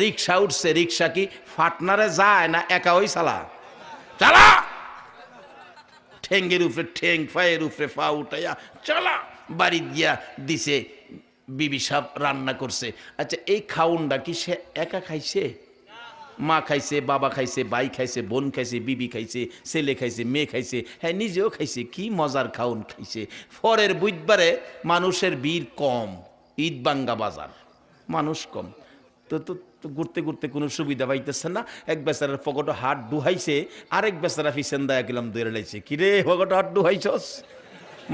রিক্সা উঠছে, রিক্সা কি ফাটনারে যায় না একা ওই চালা চালা, ঠেঙ্গের উপরে ঠেং, ফায়ের উপরে ফা উঠাইয়া চালা বাড়ি গিয়া দিছে। বিবি সাহেব রান্না করছে। আচ্ছা, এই খাউনটা কি সে একা খাইছে? মা খাইছে, বাবা খাইছে, ভাই খাইছে, বোন খাইছে, বিবি খাইছে, ছেলে খাইছে, মেয়ে খাইছে, হ্যাঁ নিজেও খাইছে। কি মজার খাউন খাইছে। পরের বুধবারে মানুষের ভিড় কম, ঈদ বাঙ্গা বাজার, মানুষ কম। তো তো ঘুরতে ঘুরতে কোনো সুবিধা পাইতেছে না। এক বেচারার পকেটে হাত ডুহাইছে, আরেক বেচারা ফিসেন দয়া গেলাম দৌড়ে লাইছে। কিরে পকেটে হাত ডুহাইছস?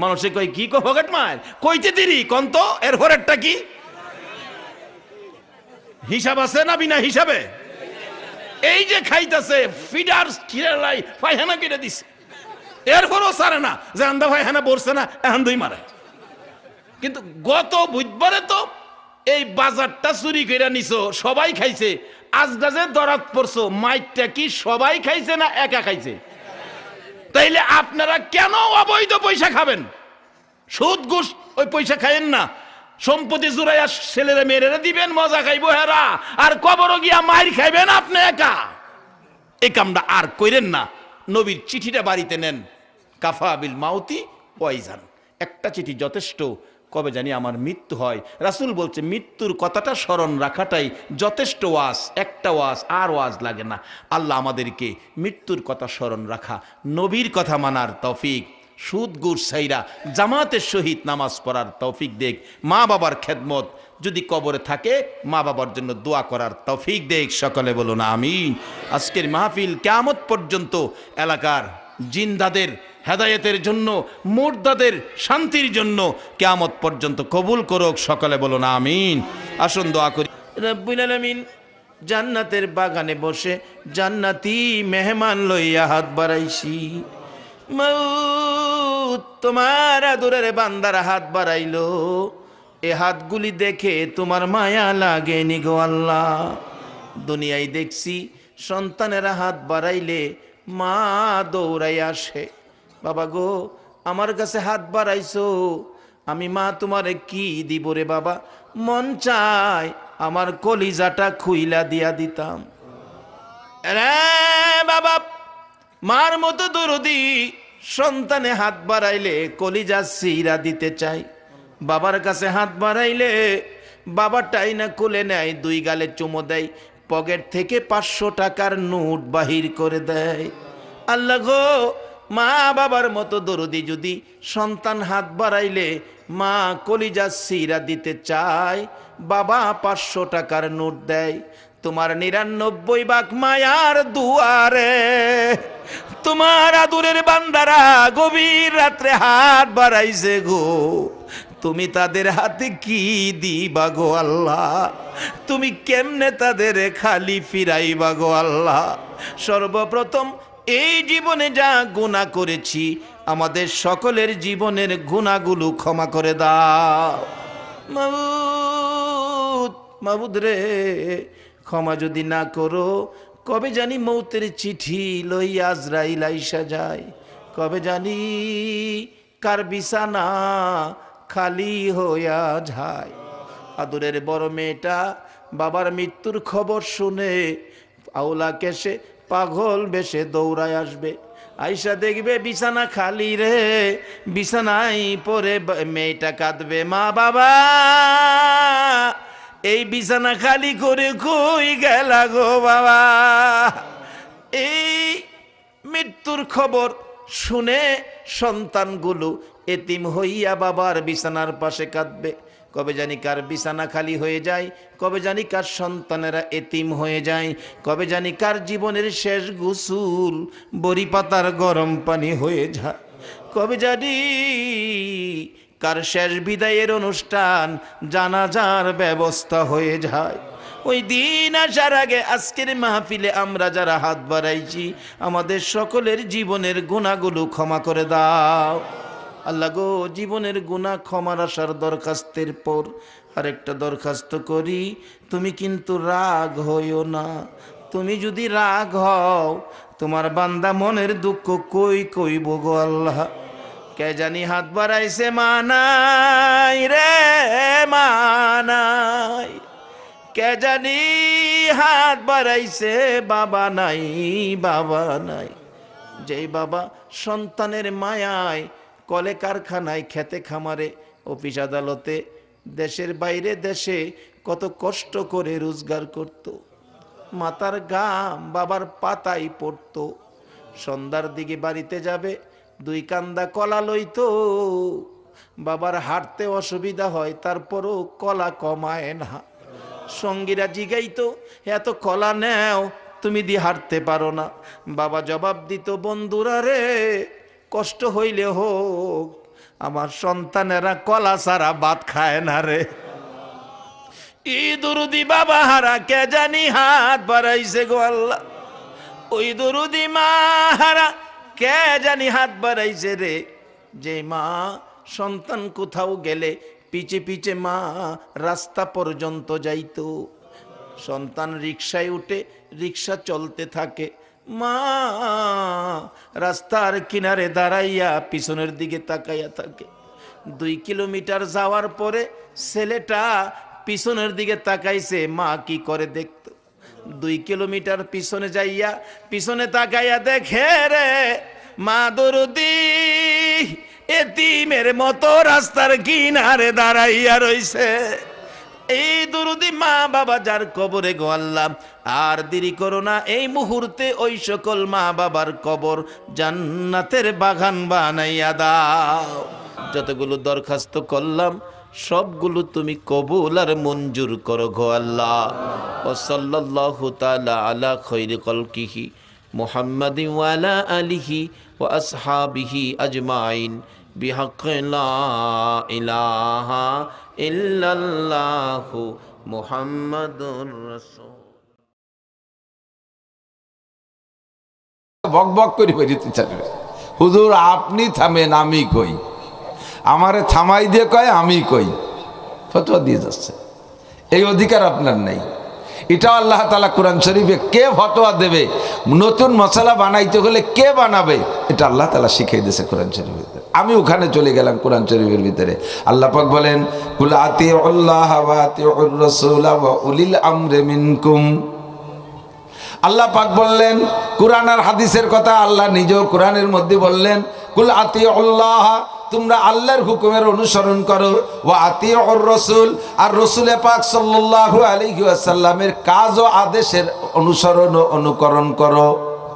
মানুষে কই কি কো পকেট মার কইতে দিরি কন তো, এর পরেরটা কি হিসাব আছে না বিনা হিসাবে? এই যে খাইতেছে ফিডার কিরালাই পায়খানা কেটে দিছে, এরপরও সারে না যে আন্দা পায়খানা পড়ছে না, এখন দুই মারে। কিন্তু গত বুধবারে তো এই বাজারটা চুরি করে নিছো, সবাই খাইছে। আজকে যে দরাত পড়ছো, মাইকটা কি সবাই খাইছে না একা খাইছে? তাইলে আপনারা কেন অবৈধ পয়সা খাবেন? সুদ ঘুষ ওই পয়সা খাইেন না, সম্পত্তি জুড়াইয়া ছেলেরা মেয়েরা দিবেন, মজা খাইবো হেরা, আর কবরও গিয়া মাইর খাইবেন আপনি একা। এই কামটা আর কইরেন না। নবীর চিঠিটা বাড়িতে নেন, কাফা বিল মাউতি ওয়াইজান। একটা চিঠি যথেষ্ট, কবে জানি আমার মৃত্যু হয়। রাসূল বলছে মৃত্যুর কথাটা স্মরণ রাখাটাই যথেষ্ট ওয়াজ, একটা ওয়াজ, আর ওয়াজ লাগে না। আল্লাহ আমাদেরকে মৃত্যুর কথা স্মরণ রাখা, নবীর কথা মানার তৌফিক, সুদ গুড় সাইরা জামাতের সহিত নামাজ পড়ার তৌফিক দেখ। মা বাবার খেদমত যদি কবরে থাকে, মা বাবার জন্য দোয়া করার তৌফিক দেখ। সকলে বলুন আমিন। আজকের মাহফিল কিয়ামত পর্যন্ত এলাকার জিন্দাদের হেদায়েতের জন্য, মুর্দাদের শান্তির জন্য কিয়ামত পর্যন্ত কবুল করুক। সকলে বলুন আমিন। আসুন দোয়া করি। রব্বুল আলামিন জান্নাতের বাগানে বসে জান্নাতি মেহমান লইয়া হাত বাড়াইছি। মউত তোমার আদরের বান্দার হাত বাড়াইলো, এ হাতগুলি দেখে তোমার মায়া লাগেনি গো আল্লাহ। দুনিয়ায় দেখছি সন্তানেরা হাত বাড়াইলে মা দৌড়াই আসে, বাবা গো আমার কাছে হাত বাড়াইছো, আমি মা তোমারে কি দিব রে বাবা? মন চায় আমার কলিজাটা খুইলা দিয়া দিতাম। রে বাবা, মার মতো দরদি সন্তানে হাত বাড়াইলে কলিজা সিরা দিতে চাই। বাবার কাছে হাত বাড়াইলে বাবাটাই না কোলে নেয়, দুই গালে চুমো দেয়, পকেট থেকে 500 টাকার নোট বাহির করে দেয়। আল্লাহ গো, মা বাবার মতো দরদি যদি সন্তান হাত বাড়াইলে মা কলিজা সিরা দিতে চায়, বাবা 500 টাকার নোট দেয়, তোমার ৯৯ ভাগ মায়ার দুয়ারে তোমার আদুরের বান্দারা গভীর রাত্রে হাত বাড়াইছে গো, তুমি তাদের হাতে কি দিবা গো আল্লাহ? তুমি কেমনে তাদের খালি ফিরাইবা গো আল্লাহ? সর্বপ্রথম এই জীবনে যা গুনাহ করেছি আমাদের সকলের জীবনের গুনাহগুলো ক্ষমা করে দাও মাবুদ। মাবুদ রে, ক্ষমা যদি না করো কবে জানি মৌতের চিঠি লইয়া আজরাইল আইসা যায়, কবে জানি কার বিছানা খালি হইয়া যায়। আদুরের বড় মেয়েটা বাবার মৃত্যুর খবর শুনে আওলা কেসে পাগল বেশে দৌড়ায় আসবে, আইসা দেখবে বিছানা খালি রে, বিছানায় পরে মেয়েটা কাঁদবে, মা বাবা এই বিছানা খালি করে কই গেলা গো বাবা। এই মৃত্যুর খবর শুনে সন্তানগুলো এতিম হইয়া বাবার বিছানার পাশে কাঁদবে, কবে জানি কার বিছানা খালি হয়ে যায়, কবে জানি কার সন্তানেরা এতিম হয়ে যায়, কবে জানি কার জীবনের শেষ গোসল বড়ি পাতার গরম পানি হয়ে যায়, কবে জানি কার শেষ বিদায়ের অনুষ্ঠান জানাজার ব্যবস্থা হয়ে যায়। ওই দিন আসার আগে আজকের মাহফিলে আমরা যারা হাত বাড়াইছি আমাদের সকলের জীবনের গুনাহগুলো ক্ষমা করে দাও আল্লাহ গো। জীবনের গুনাহ ক্ষমার আসার দরখাস্তের পর আরেকটা দরখাস্ত করি, তুমি কিন্তু রাগ হইও না। তুমি যদি রাগ হও তোমার বান্দা মনের দুঃখ কই কইব গো আল্লাহ। কে জানি হাত বাড়াইছে, মানাই রে মানাই, কে জানি হাত বাড়াইছে, বাবা নাই বাবা নাই। যেই বাবা সন্তানের মায়ায় কলে কারখানায় খেতে খামারে অফিস আদালতে দেশের বাইরে দেশে কত কষ্ট করে রোজগার করত, মাতার গাম বাবার পাতায় পড়ত, সন্ধ্যার দিকে বাড়িতে যাবে দুই কান্দা কলা লইতো, বাবার হাঁটতে অসুবিধা হয় তারপরও কলা কমায় না। সঙ্গীরা জিগাইতো এত কলা নেও তুমি দি হাঁটতে পারো না, বাবা জবাব দিত বন্ধুরা রে কষ্ট হইলে হোক আমার সন্তানেরা কলা ছাড়া ভাত খায় না রে। ই দরুদি বাবা হারা কে জানি হাত বাড়াইছে গো আল্লাহ, ওই দরুদি মা হারা কে জানি হাত বাড়াইছে রে। যে মা সন্তান কোথাও গেলে পিছে পিছে মা রাস্তা পর্যন্ত যাইতো, সন্তান রিকশায় উঠে রিকশা চলতে থাকে, মা রাস্তার কিনারে দাঁড়াইয়া পিছনের দিকে তাকাইয়া থাকে। 2 কিলোমিটার যাওয়ার পরে ছেলেটা পিছনের দিকে তাকাইছে, মা কি করে দেখতো। 2 কিলোমিটার পিছনে যাইয়া পিছনে তাকাইয়া দেখে রে মা দরদি এতিমের মতো রাস্তার কিনারে দাঁড়াইয়া রইছে। এই দরুদি মা বাবা যার কবরে গো আল্লাহ আর দেরি করো না, এই মুহূর্তে ওই সকল মা বাবার কবর জান্নাতের বাগান বানাইয়া দাও। যতগুলো দরখাস্ত করলাম সবগুলো তুমি কবুল আর মঞ্জুর করো গো আল্লাহ। ওয়া সাল্লাল্লাহু তাআলা আলা খায়রি খালকিহি মুহাম্মাদিন ওয়া আলা আলিহি ওয়া আসহাবিহি আজমাইন বিহাক্কি লা ইলাহা ইল্লাল্লাহু মুহাম্মাদুর রাসূল। বক বক করে বেরিয়ে চাইবে, হুজুর আপনি থামেন আমি কই, আমারে থামাই দিয়ে কয় আমি কই, ফতোয়া দিয়ে যাচ্ছে। এই অধিকার আপনার নেই। এটা আল্লাহ তাআলা কোরআন শরীফে কে ফতোয়া দেবে, নতুন মশলা বানাইতে হলে কে বানাবে, এটা আল্লাহ তাআলা শিখিয়ে দিয়েছে কোরআন শরীফের। আমি ওখানে চলে গেলাম কোরআন শরীফের ভিতরে। আল্লাহ পাক বলেন কুল আতিউল্লাহ ওয়া আতিউর রাসূল ওয়া উলিল আমরি মিনকুম। আল্লাহ পাক বললেন কোরআন আর হাদিসের কথা আল্লাহ নিজেও কোরআনের মধ্যে বললেন কুল আতিউল্লাহ, তোমরা আল্লাহর হুকুমের অনুসরণ করো, ওয়া আতিউর রাসূল, আর রাসূল পাক সাল্লাল্লাহু আলাইহি ওয়াসাল্লামের কাজ ও আদেশের অনুসরণ ও অনুকরণ করো।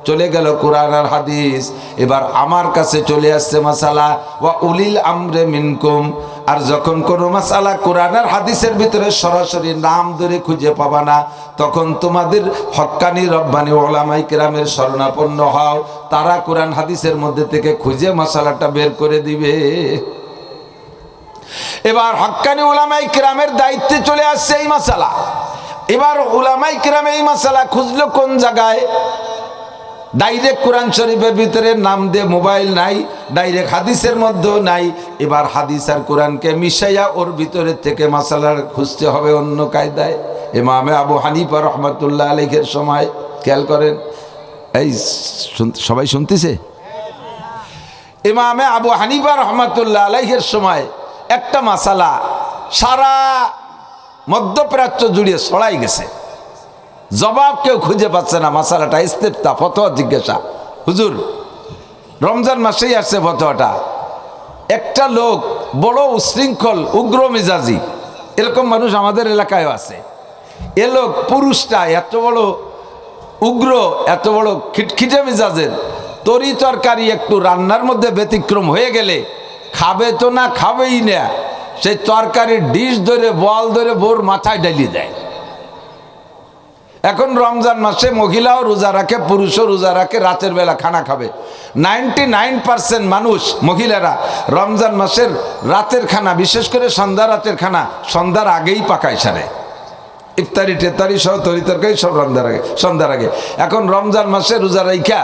চলে গেল কোরআন আর হাদিস, এবার আমার কাছে চলে আসছে মাসালা ওয়া উলিল আমরে মিনকুম। আর যখন কোনো মাসালা কোরআন আর হাদিসের ভিতরে সরাসরি নাম ধরে খুঁজে পাবা না, তখন তোমাদের হক্কানি রব্বানি ওলামায়ে কেরামের শরণাপন্ন হও, তারা কোরআন হাদিসের মধ্যে থেকে খুঁজে মাসালাটা বের করে দিবে। এবার হক্কানি ওলামায়ে কেরামের দায়িত্বে চলে আসছে এই মাসালা। এবার ওলামায়ে কেরাম এই মাসালা খুঁজলো কোন জায়গায়? ডাইরেক্ট কোরআন শরীফের ভিতরে নাম দিয়ে মোবাইল নাই, ডাইরেক্ট হাদিসের মধ্যেও নাই। এবার হাদিস আর কোরআনকে মিশাইয়া ওর ভিতরে থেকে মাসালার খুঁজতে হবে অন্য কায়দায়। ইমামে আবু হানিফা রহমাতুল্লাহ আলাইহির সময়, খেয়াল করেন, এই সবাই শুনতেছে? ইমামে আবু হানিফা রহমাতুল্লাহ আলাইহির সময় একটা মাসালা সারা মধ্যপ্রাচ্য জুড়িয়ে ছড়াই গেছে, জবাব কেউ খুঁজে পাচ্ছে না। মাসালাটা ইস্তেফতা, ফতোয়া জিজ্ঞাসা। হুজুর, রমজান মাসেই আসছে ফতোয়াটা। একটা লোক বড় উশৃঙ্খল, উগ্র মেজাজি, এরকম মানুষ আমাদের এলাকায় আছে। এ লোক পুরুষটা এত বড় উগ্র, এত বড় খিটখিটে মেজাজের, তরি তরকারি একটু রান্নার মধ্যে ব্যতিক্রম হয়ে গেলে খাবে তো না, খাবেই না, সেই তরকারির ডিশ ধরে বল ধরে বোর মাথায় ডালিয়ে দেয়। এখন রমজান মাসে মহিলাও রোজা রাখে, পুরুষও রোজা রাখে, রাতের বেলা খানা খাবে। 99% মানুষ, মহিলারা রমজান মাসের রাতের খানা, বিশেষ করে সন্ধ্যা রাতের খানা সন্ধ্যার আগেই পাকায় সারে। ইফতারি টেফতারি সহ তরি তরকারি সব সন্ধ্যার আগে। এখন রমজান মাসে রোজা রাইখা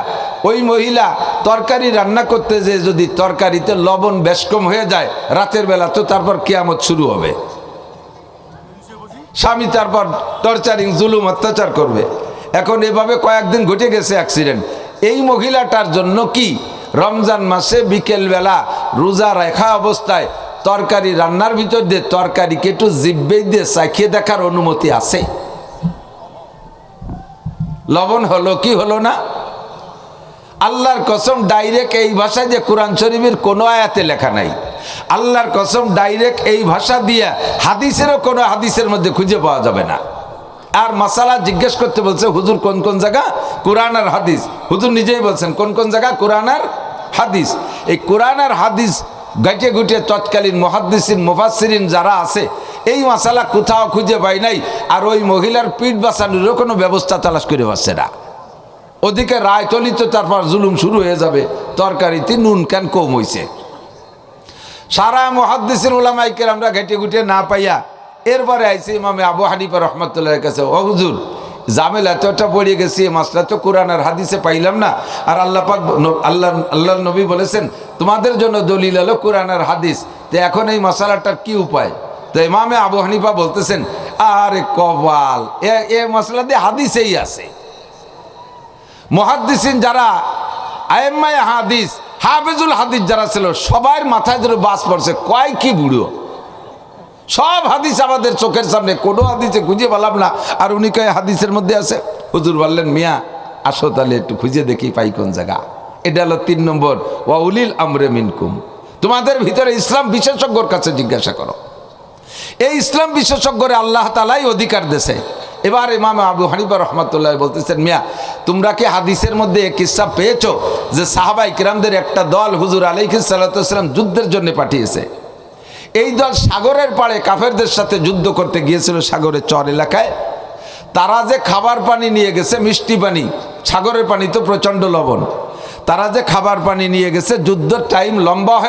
ওই মহিলা তরকারি রান্না করতে যে যদি তরকারিতে লবণ বেশ কম হয়ে যায়, রাতের বেলা তো তারপর কিয়ামত শুরু হবে। স্বামী তারপর টর্চারিং, জুলুম, অত্যাচার করবে। এখন এভাবে কয়েকদিন ঘটে গেছে অ্যাক্সিডেন্ট। এই মহিলাটার জন্য কি রমজান মাসে বিকেলবেলা রোজা রাখা অবস্থায় তরকারি রান্নার ভিতর দিয়ে তরকারিকে একটু জিব্বে দিয়ে চাখিয়ে দেখার অনুমতি আছে? লবণ হলো কি হলো না? আল্লাহর কসম, ডাইরেক্ট এই ভাষায় যে কোরআন শরীফের কোনো আয়াতে লেখা নাই। আল্লাহর কসম, ডাইরেক্ট এই ভাষা দিয়ে হাদিসেরও কোনো হাদিসের মধ্যে খুঁজে পাওয়া যাবে না। আর মাসালা জিজ্ঞেস করতে বলছে, হুজুর কোন কোন জায়গা কোরআন আর হাদিস? হুজুর নিজেই বলছেন কোন কোন জায়গা কোরআন আর হাদিস। এই কোরআন আর হাদিস গাইটে গুটে তৎকালীন মুহাদ্দিসিন মুফাসসিরিন যারা আছে, এই মাসালা কোথাও খুঁজে পাই নাই। আর ওই মহিলার পিঠ বাঁচানোরও কোনো ব্যবস্থা তালাশ করে পাচ্ছে না। ওদিকে রায় তলিত, তারপর জুলুম শুরু হয়ে যাবে, তরকারিতে নুন কেন কম হয়েছে। সারা মুহাদ্দিসিন উলামায়ে কেরামরা ঘেটে ঘুটে না পাইয়া এরপরে আইসে ইমামে আবু হানিফা রহমাতুল্লাহর কাছে, ও হুজুর, জামেলা এতটা পড়ে গেছি, এই মাসলা তো কোরআন আর হাদিসে পাইলাম না। আর আল্লাহ পাক, আল্লাহ নবী বলেছেন তোমাদের জন্য দলিল হলো কোরআন আর হাদিস, তো এখন এই মশলাটার কি উপায়? তো ইমামে আবু হানিফা বলতেছেন, আরে কবাল, এ মশলা দিয়ে হাদিসেই আছে। মুহাদ্দিসিন যারা, আইম্মায়ে হাদিস, হাফিজুল হাদিস যারা ছিল, সবার মাথায় ধরে বাস পড়ছে, কয় কি বুড়ো, সব হাদিস আমাদের চোখের সামনে, কোনো হাদিসে খুঁজে পেলাম না। আর উনি কয় হাদিসের মধ্যে আছে। হুজুর বললেন, মিয়া আসো তাহলে একটু খুঁজে দেখি পাই কোন জায়গা। এটা হলো 3 নম্বর, ওয়া উলিল আমরে মিনকুম। তোমাদের ভিতরে ইসলাম বিশেষজ্ঞর কাছে জিজ্ঞাসা করো। এই ইসলাম বিশেষজ্ঞরে আল্লাহ তাআলাই অধিকার দেশে। এবার ইমাম আবু হানিফা রহমাতুল্লাহ বলতেছেন, মিয়া তোমরা কি হাদিসের মধ্যে কিসসা পেয়েছো যে সাহাবায়ে কিরামদের একটা দল হুজুর আলাইহিস সালাতু ওয়াস সালাম যুদ্ধের জন্য পাঠিয়েছে? এই দল সাগরের পাড়ে কাফেরদের সাথে যুদ্ধ করতে গিয়েছিল সাগরের চর এলাকায়। তারা যে খাবার পানি নিয়ে গেছে, মিষ্টি পানি, সাগরের পানি তো প্রচণ্ড লবণ, তারা যে খাবার পানি নিয়ে গেছে, যুদ্ধের টাইম লম্বা হয়ে